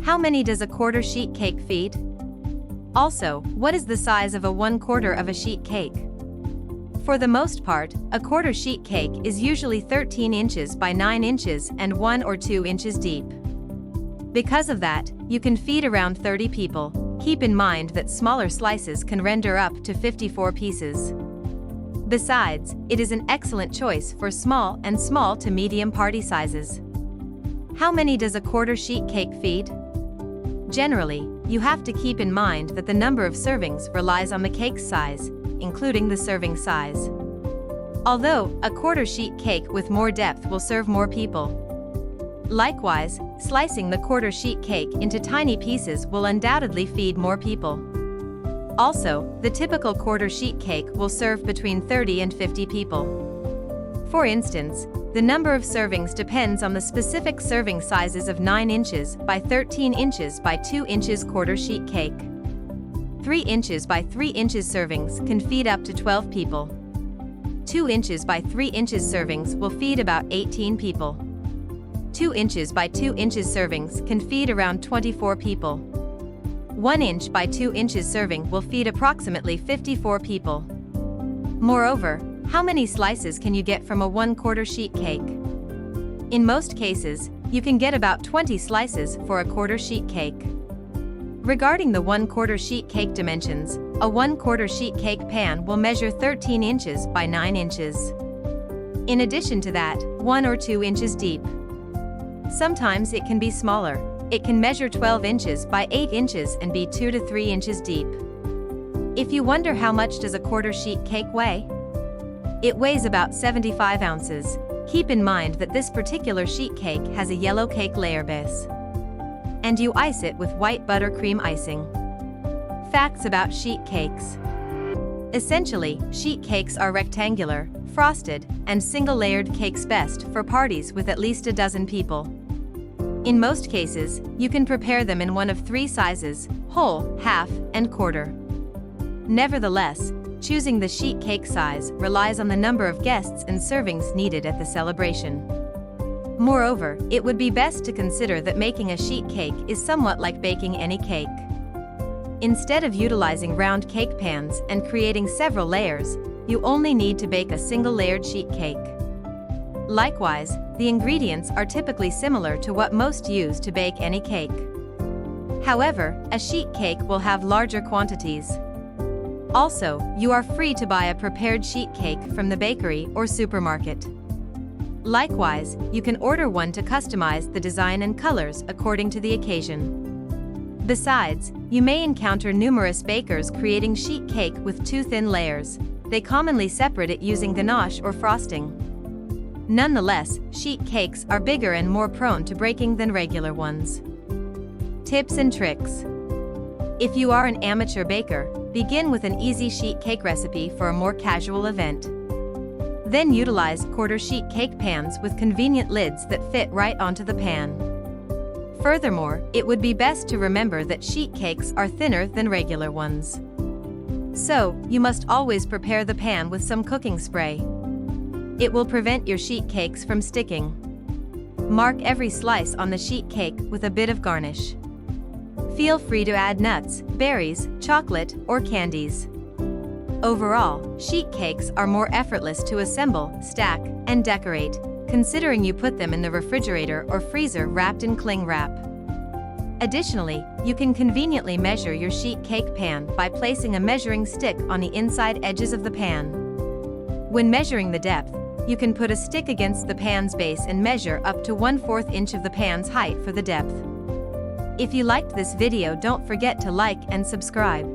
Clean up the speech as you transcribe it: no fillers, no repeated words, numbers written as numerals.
How many does a quarter sheet cake feed? Also, what is the size of a 1/4 of a sheet cake? For the most part, a quarter sheet cake is usually 13 inches by 9 inches and 1 or 2 inches deep. Because of that, you can feed around 30 people. Keep in mind that smaller slices can render up to 54 pieces. Besides, it is an excellent choice for small to medium party sizes. How many does a quarter sheet cake feed? Generally, you have to keep in mind that the number of servings relies on the cake's size, including the serving size. Although, a quarter sheet cake with more depth will serve more people. Likewise, slicing the quarter sheet cake into tiny pieces will undoubtedly feed more people. Also, the typical quarter sheet cake will serve between 30 and 50 people. For instance, the number of servings depends on the specific serving sizes of 9 inches by 13 inches by 2 inches quarter sheet cake. 3 inches by 3 inches servings can feed up to 12 people. 2 inches by 3 inches servings will feed about 18 people. 2 inches by 2 inches servings can feed around 24 people. 1 inch by 2 inches serving will feed approximately 54 people. Moreover, how many slices can you get from a 1/4 sheet cake? In most cases, you can get about 20 slices for a quarter sheet cake. Regarding the 1/4 sheet cake dimensions, a 1/4 sheet cake pan will measure 13 inches by 9 inches. In addition to that, 1 or 2 inches deep. Sometimes it can be smaller. It can measure 12 inches by 8 inches and be 2 to 3 inches deep. If you wonder how much does a quarter sheet cake weigh? It weighs about 75 ounces. Keep in mind that this particular sheet cake has a yellow cake layer base. And you ice it with white buttercream icing. Facts about sheet cakes. Essentially, sheet cakes are rectangular, frosted, and single-layered cakes best for parties with at least a dozen people. In most cases, you can prepare them in one of 3 sizes: whole, half, and quarter. Nevertheless, choosing the sheet cake size relies on the number of guests and servings needed at the celebration. Moreover, it would be best to consider that making a sheet cake is somewhat like baking any cake. Instead of utilizing round cake pans and creating several layers, you only need to bake a single-layered sheet cake. Likewise, the ingredients are typically similar to what most use to bake any cake. However, a sheet cake will have larger quantities. Also, you are free to buy a prepared sheet cake from the bakery or supermarket. Likewise, you can order one to customize the design and colors according to the occasion. Besides, you may encounter numerous bakers creating sheet cake with 2 thin layers. They commonly separate it using ganache or frosting. Nonetheless, sheet cakes are bigger and more prone to breaking than regular ones. Tips and tricks. If you are an amateur baker, begin with an easy sheet cake recipe for a more casual event. Then utilize quarter sheet cake pans with convenient lids that fit right onto the pan. Furthermore, it would be best to remember that sheet cakes are thinner than regular ones. So, you must always prepare the pan with some cooking spray. It will prevent your sheet cakes from sticking. Mark every slice on the sheet cake with a bit of garnish. Feel free to add nuts, berries, chocolate, or candies. Overall, sheet cakes are more effortless to assemble, stack, and decorate, considering you put them in the refrigerator or freezer wrapped in cling wrap. Additionally, you can conveniently measure your sheet cake pan by placing a measuring stick on the inside edges of the pan. When measuring the depth, you can put a stick against the pan's base and measure up to 1/4 inch of the pan's height for the depth. If you liked this video, don't forget to like and subscribe.